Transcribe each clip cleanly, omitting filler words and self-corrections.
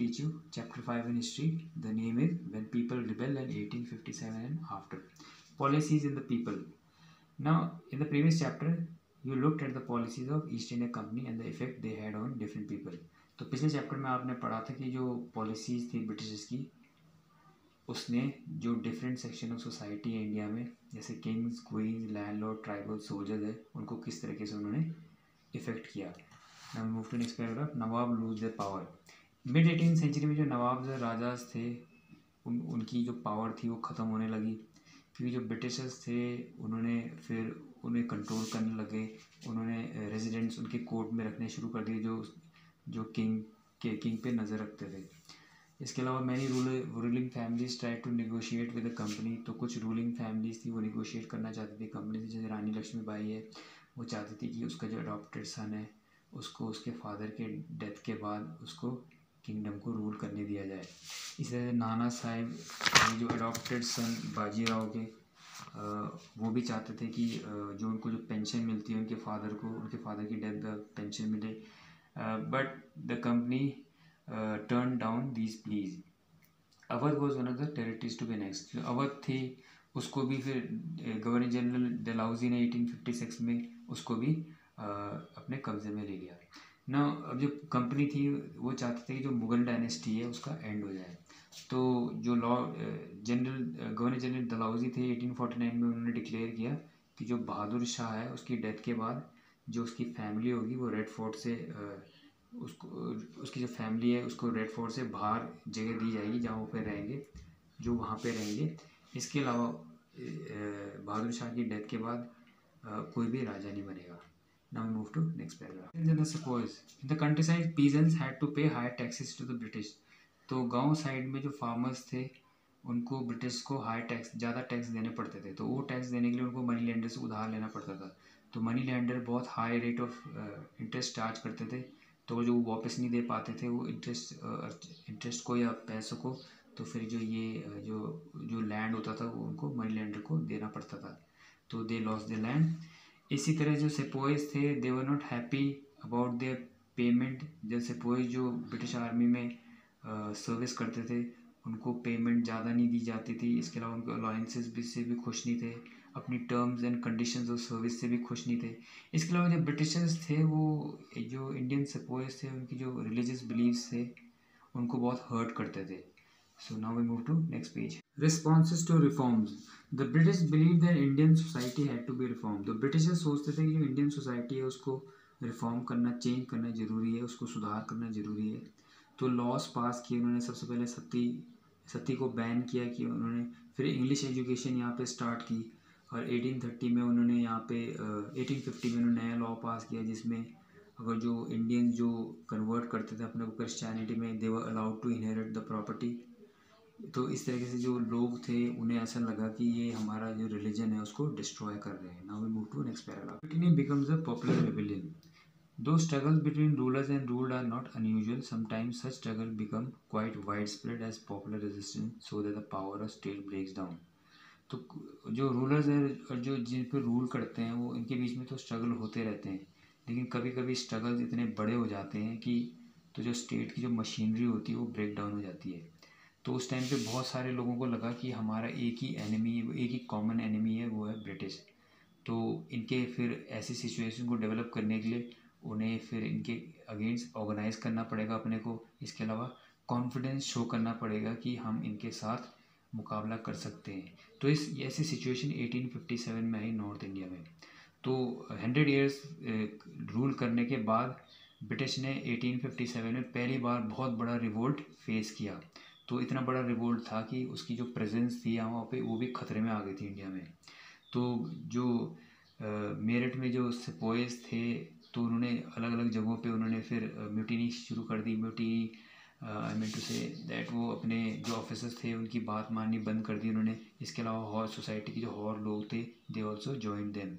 teach you chapter 5 in history. The name is When People Rebel in 1857 and After. Policies in the people. Now, in the previous chapter, you looked at the policies of East India Company and the effect they had on different people. तो पिछले chapter में आपने पढ़ा था कि जो policies थी British की, उसने जो डिफरेंट सेक्शन ऑफ सोसाइटी है इंडिया में, जैसे kings, queens, landlord, tribal, soldiers है, उनको किस तरीके से उन्होंने इफेक्ट किया. Now we move to next paragraph. Nawab lose their power. Mid 18th century में जो नवाब राजाज थे, उनकी जो पावर थी वो ख़त्म होने लगी, क्योंकि जो ब्रिटिशर्स थे उन्होंने फिर उन्हें कंट्रोल करने लगे. उन्होंने रेजिडेंट्स उनके कोर्ट में रखने शुरू कर दिए जो किंग पे नज़र रखते थे. इसके अलावा many ruling families try to negotiate with the company. तो कुछ रूलिंग फैमिलीज थी वो निगोशिएट करना चाहती थी कंपनी से. जैसे रानी लक्ष्मीबाई है, वो चाहती थी कि उसका जो अडॉप्टेड सन है उसको उसके फादर के डेथ के बाद उसको किंगडम को रूल करने दिया जाए. इसी तरह नाना साहिब जो अडॉप्टेड सन बाजीराव के, वो भी चाहते थे कि जो उनको जो पेंशन मिलती है उनके फादर की डेथ का पेंशन मिले. But the company turned down these pleas. Awadh was one of the territories to be annexed. जो अवध थी उसको भी फिर गवर्नर जनरल डलहौजी ने 1856 में उसको भी अपने कब्जे में ले लिया. ना अब जो कंपनी थी वो चाहते थे कि जो मुगल डायनेस्टी है उसका एंड हो जाए. तो जो गवर्नर जनरल डलहौजी थे 1849 में उन्होंने डिक्लेयर किया कि जो बहादुर शाह है उसकी डेथ के बाद जो उसकी फैमिली होगी वो रेड फोर्ट से उसकी जो फैमिली है उसको रेड फोर्ट से बाहर जगह दी जाएगी जहाँ वो पे रहेंगे, जो वहाँ पे रहेंगे. इसके अलावा बहादुर शाह की डेथ के बाद कोई भी राजा नहीं बनेगा. Now we move to next paragraph. Suppose in the countryside peasants had to pay higher taxes to the British. तो गांव साइड में जो फार्मर्स थे उनको ब्रिटिश को ज़्यादा टैक्स देने पड़ते थे. तो वो टैक्स देने के लिए उनको मनी लैंडर से उधार लेना पड़ता था. तो मनी लैंडर बहुत high rate of interest charge करते थे. तो जो वापस नहीं दे पाते थे वो इंटरेस्ट को या पैसों को, तो फिर जो लैंड होता था वो उनको मनी लैंडर को देना पड़ता था. तो दे लॉस द लैंड. इसी तरह जो सेपोइज थे they were not happy about their payment. जब सेपोइज जो ब्रिटिश आर्मी में सर्विस करते थे उनको पेमेंट ज़्यादा नहीं दी जाती थी. इसके अलावा उनको अलाउंसेस से भी खुश नहीं थे, अपनी terms and conditions of service से भी खुश नहीं थे. इसके अलावा जो ब्रिटिशर्स थे वो जो इंडियन सेपोइज थे उनकी जो रिलीजियस बिलीव्स थे उनको बहुत हर्ट करते थे. So now we move to next page. Responses to reforms. The British believe that Indian society had to be reform. तो ब्रिटिशर्स सोचते थे कि जो इंडियन सोसाइटी है उसको रिफॉर्म करना, चेंज करना ज़रूरी है, उसको सुधार करना ज़रूरी है. तो लॉज पास किए उन्होंने. सबसे पहले सती को बैन किया कि उन्होंने. फिर इंग्लिश एजुकेशन यहाँ पे स्टार्ट की और 1830 में उन्होंने यहाँ पे 1850 में उन्होंने नया लॉ पास किया जिसमें अगर जो इंडियंस जो कन्वर्ट करते थे अपने को क्रिश्चियनिटी में they were allowed to inherit the property. तो इस तरीके से जो लोग थे उन्हें ऐसा लगा कि ये हमारा जो रिलीजन है उसको डिस्ट्रॉय कर रहे हैं. Now we move to next paragraph. Britain becomes a popular rebellion. Though struggles between rulers and ruled are not unusual, sometimes such struggles become quite widespread as popular resistance so that the power of state breaks down. तो जो rulers हैं और जो जिन पर rule करते हैं वो इनके बीच में तो स्ट्रगल होते रहते हैं, लेकिन कभी कभी स्ट्रगल्स इतने बड़े हो जाते हैं कि तो जो स्टेट की जो मशीनरी होती है वो ब्रेक डाउन हो जाती है. तो उस टाइम पे बहुत सारे लोगों को लगा कि हमारा एक ही एनिमी, एक ही कॉमन एनिमी है, वो है ब्रिटिश. तो इनके फिर ऐसी सिचुएशन को डेवलप करने के लिए उन्हें फिर इनके अगेंस्ट ऑर्गेनाइज करना पड़ेगा अपने को. इसके अलावा कॉन्फिडेंस शो करना पड़ेगा कि हम इनके साथ मुकाबला कर सकते हैं. तो ऐसी सिचुएशन 1857 में आई नॉर्थ इंडिया में. तो 100 ईयर्स रूल करने के बाद ब्रिटिश ने 1857 में पहली बार बहुत बड़ा रिवोल्ट फेस किया. तो इतना बड़ा रिवोल्ट था कि उसकी जो प्रेजेंस थी वहाँ पे वो भी खतरे में आ गई थी इंडिया में. तो जो मेरठ में जो सिपोइज थे तो उन्होंने अलग अलग जगहों पे उन्होंने फिर म्यूटिनी शुरू कर दी. I mean to say that वो अपने जो ऑफिसर्स थे उनकी बात माननी बंद कर दी उन्होंने. इसके अलावा हॉर सोसाइटी के जो हॉर लोग थे they also join them.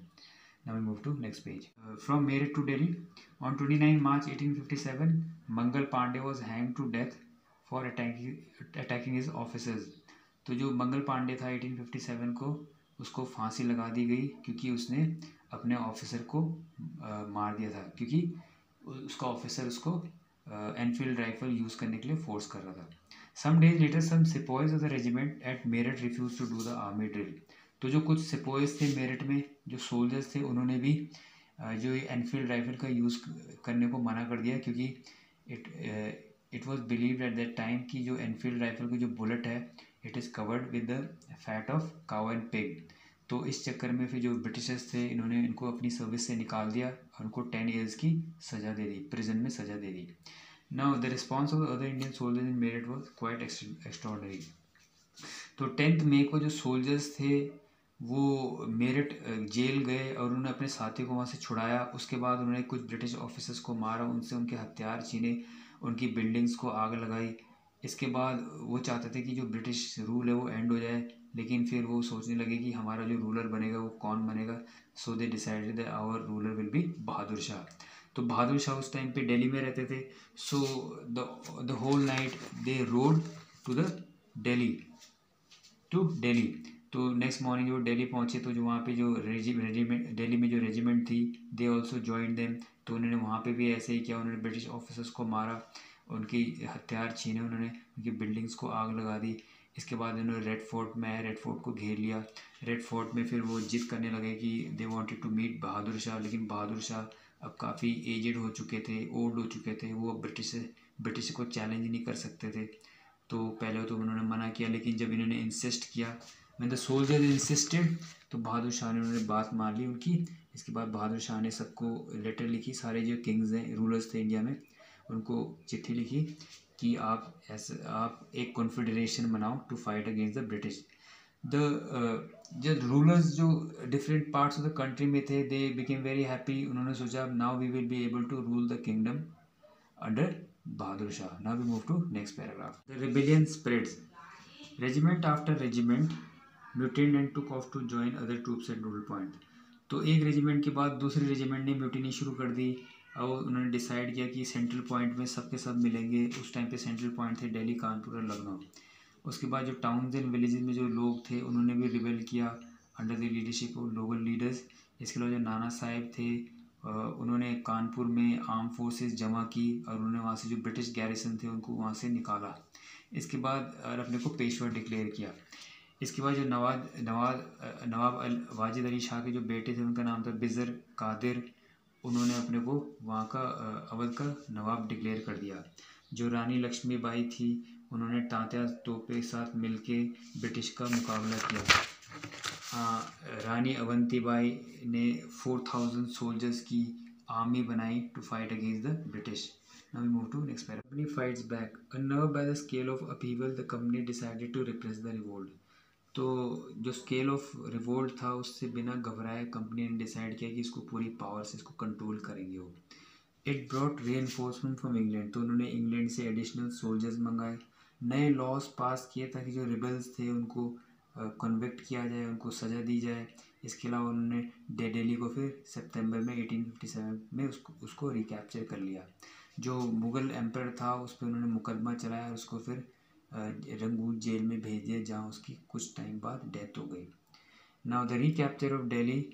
Now we move to next page. From Meerut to Delhi on 29 March 1857 Mangal Pandey was hang to death for attacking his officers. तो जो मंगल पांडे था 1857 को उसको फांसी लगा दी गई क्योंकि उसने अपने ऑफिसर को मार दिया था, क्योंकि उसका ऑफिसर उसको एनफील्ड राइफल यूज़ करने के लिए फोर्स कर रहा था। Some days later some sepoys of the regiment at Meerut refuse to do the army drill. तो जो कुछ सिपॉइज थे मेरठ में, जो सोल्जर्स थे, उन्होंने भी जो एनफील्ड राइफल का यूज़ करने को मना कर दिया, क्योंकि it was believed at that time कि जो एनफील्ड राइफल की जो बुलेट है it is covered with the fat of cow and pig. तो इस चक्कर में फिर जो ब्रिटिशर्स थे इन्होंने इनको अपनी सर्विस से निकाल दिया और उनको 10 ईयर्स की सज़ा दे दी, प्रिजन में सज़ा दे दी। Now the response of other Indian soldiers in Meerut was quite extraordinary. तो 10 मई को जो सोल्जर्स थे वो मेरठ जेल गए और उन्होंने अपने साथी को वहाँ से छुड़ाया। उसके बाद उन्होंने कुछ ब्रिटिश ऑफिसर्स को मारा, उनसे उनके हथियार छीने, उनकी बिल्डिंग्स को आग लगाई। इसके बाद वो चाहते थे कि जो ब्रिटिश रूल है वो एंड हो जाए, लेकिन फिर वो सोचने लगे कि हमारा जो रूलर बनेगा वो कौन बनेगा। So they decided that our ruler will be Bahadur Shah. तो बहादुर शाह उस टाइम पे दिल्ली में रहते थे। So the whole night they rode to the Delhi तो नेक्स्ट मॉर्निंग जो दिल्ली पहुँचे तो जो वहाँ पे जो रेजिमेंट दिल्ली में जो रेजिमेंट थी दे ऑल्सो ज्वाइन देम। तो उन्होंने वहाँ पे भी ऐसे ही किया, उन्होंने ब्रिटिश ऑफिसर्स को मारा, उनकी हथियार छीने, उन्होंने उनकी बिल्डिंग्स को आग लगा दी। इसके बाद उन्होंने रेड फोर्ट में आए, रेड फोर्ट को घेर लिया। रेड फोर्ट में फिर वो जिद करने लगे कि they wanted to meet Bahadur Shah, लेकिन बहादुर शाह अब काफ़ी एजेड हो चुके थे, ओल्ड हो चुके थे, वो ब्रिटिश को चैलेंज नहीं कर सकते थे। तो पहले तो उन्होंने मना किया, लेकिन जब इन्होंने इंसिस्ट किया, व्हेन द सोल्जर इंसिस्टेड, तो बहादुर शाह ने उन्होंने बात मान ली उनकी। इसके बाद बहादुर शाह ने सबको लेटर लिखी, सारे जो किंग्स हैं, रूलर्स थे इंडिया में, उनको चिट्ठी लिखी कि आप एक कॉन्फेडरेशन बनाओ to fight against the British. जो रूलर्स जो different parts of the country में थे दे बिकेम वेरी हैप्पी। उन्होंने सोचा now we will be able to rule the kingdom under Bahadur Shah. Now we move to next paragraph. The rebellion spreads. Regiment after regiment mutinied and took off to join other troops at Noodle Point. तो एक regiment के बाद दूसरे regiment ने mutiny शुरू कर दी और उन्होंने डिसाइड किया कि सेंट्रल पॉइंट में सब के सब मिलेंगे। उस टाइम पे सेंट्रल पॉइंट थे दिल्ली, कानपुर और लखनऊ। उसके बाद जो टाउन्स एंड विलेजेस में जो लोग थे उन्होंने भी रिबेल किया under the leadership of local leaders. इसके अलावा जो नाना साहेब थे उन्होंने कानपुर में आर्म फोर्सेस जमा की और उन्होंने वहाँ से जो ब्रिटिश गैरिसन थे उनको वहाँ से निकाला। इसके बाद अपने को पेशवा डिक्लेयर किया। इसके बाद जो नवाब वाजिद अली शाह के जो बेटे थे उनका नाम था बिज़र कादिर, उन्होंने अपने को वहाँ का अवध का नवाब डिक्लेयर कर दिया। जो रानी लक्ष्मीबाई थी उन्होंने तांत्या तोपे के साथ मिलके ब्रिटिश का मुकाबला किया। रानी अवंतीबाई ने 4000 सोल्जर्स की आर्मी बनाई to fight against the British. Now we move to next paragraph. Company fights back. Unnerved by the scale of upheaval, the company decided to repress the revolt. तो जो स्केल ऑफ रिवोल्ट था उससे बिना घबराए company ने decide किया कि इसको पूरी पावर से इसको कंट्रोल करेंगे वो। It brought reinforcement from England. तो उन्होंने इंग्लैंड से एडिशनल सोल्जर्स मंगाए, नए लॉज पास किए ताकि जो रिबल्स थे उनको कन्विक्ट किया जाए, उनको सज़ा दी जाए। इसके अलावा उन्होंने दिल्ली को फिर सितंबर में 1857 में उसको रिकैप्चर कर लिया। जो मुग़ल एम्पर था उस पर उन्होंने मुकदमा चलाया और उसको फिर रंगून जेल में भेज दिया जहाँ उसकी कुछ टाइम बाद डेथ हो गई। Now the recapture of Delhi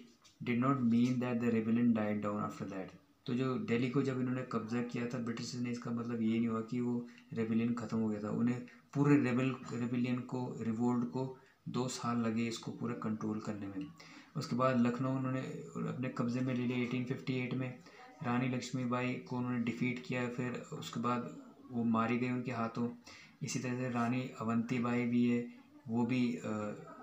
did not mean that the rebellion died down after that. तो जो दिल्ली को जब इन्होंने कब्जा किया था ब्रिटिश ने, इसका मतलब ये नहीं हुआ कि वो रेबेलियन ख़त्म हो गया था। उन्हें पूरे रेबेलियन को, रिवोल्ट को 2 साल लगे इसको पूरा कंट्रोल करने में। उसके बाद लखनऊ उन्होंने अपने कब्ज़े में ले लिया 1858 में। रानी लक्ष्मीबाई को उन्होंने डिफ़ीट किया, फिर उसके बाद वो मारी गई उनके हाथों। इसी तरह से रानी अवंतीबाई भी है, वो भी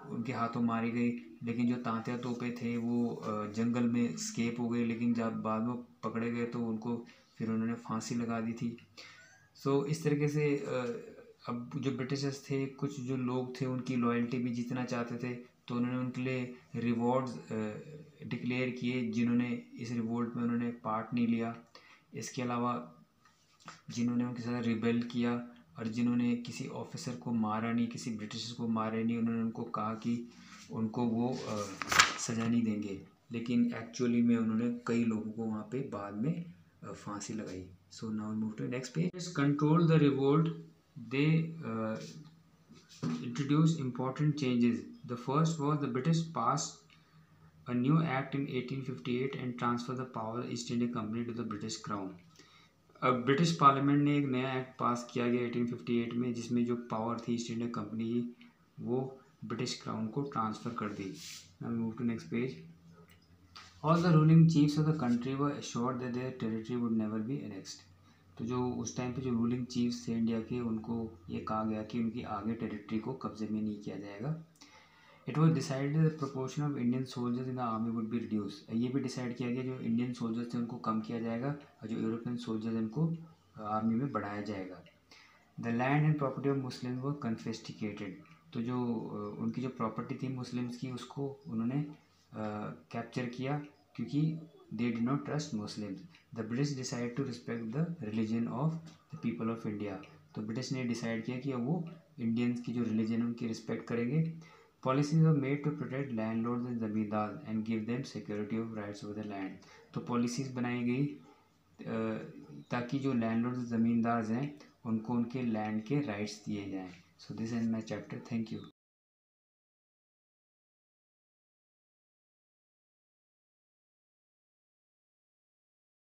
उनके हाथों मारी गई। लेकिन जो तांत्या तोपे थे वो जंगल में स्केप हो गए, लेकिन जब बाद में पकड़े गए तो उनको फिर उन्होंने फांसी लगा दी थी। सो इस तरीके से अब जो ब्रिटिशर्स थे, कुछ जो लोग थे उनकी लॉयल्टी भी जीतना चाहते थे, तो उन्होंने उनके लिए रिवॉर्ड्स डिक्लेयर किए जिन्होंने इस रिवोल्ट में उन्होंने पार्ट नहीं लिया। इसके अलावा जिन्होंने उनके साथ रिबेल किया और जिन्होंने किसी ऑफिसर को मारा नहीं, किसी ब्रिटिशर्स को मारे नहीं, उन्होंने उनको कहा कि उनको वो सज़ा नहीं देंगे, लेकिन एक्चुअली में उन्होंने कई लोगों को वहाँ पे बाद में फांसी लगाई। So now we move to next page. Control the revolt, they introduced important changes. The first was the British passed a new act in 1858 and transferred the power of the East India Company to the British Crown. अब British parliament ने एक नया act पास किया गया 1858 में, जिसमें जो power थी ईस्ट इंडिया कंपनी की वो ब्रिटिश क्राउन को ट्रांसफ़र कर दी। Now move to next page. All the ruling chiefs of the country were assured that their territory would never be annexed. तो जो उस टाइम पे जो रूलिंग चीफ्स थे इंडिया के, उनको ये कहा गया कि उनकी आगे टेरिटरी को कब्जे में नहीं किया जाएगा। It was decided the proportion of Indian soldiers in the army would be reduce. ये भी डिसाइड किया गया जो इंडियन सोल्जर्स थे उनको कम किया जाएगा और जो यूरोपियन सोल्जर्स उनको आर्मी में बढ़ाया जाएगा। The land and property of Muslim were confiscated. तो जो उनकी जो प्रॉपर्टी थी मुस्लिम्स की, उसको उन्होंने कैप्चर किया क्योंकि they did not trust Muslims. The British decide to respect the religion of the people of India. तो ब्रिटिश ने डिसाइड किया कि अब वो इंडियंस की जो रिलीजन है उनकी रिस्पेक्ट करेंगे। Policies were made to protect landlords and zamindar and give them security of rights over the land. तो पॉलिसीज़ बनाई गई ताकि जो लैंडलॉर्ड्स ज़मींदार हैं उनको उनके लैंड के राइट्स दिए जाएं। So this is my chapter. Thank you.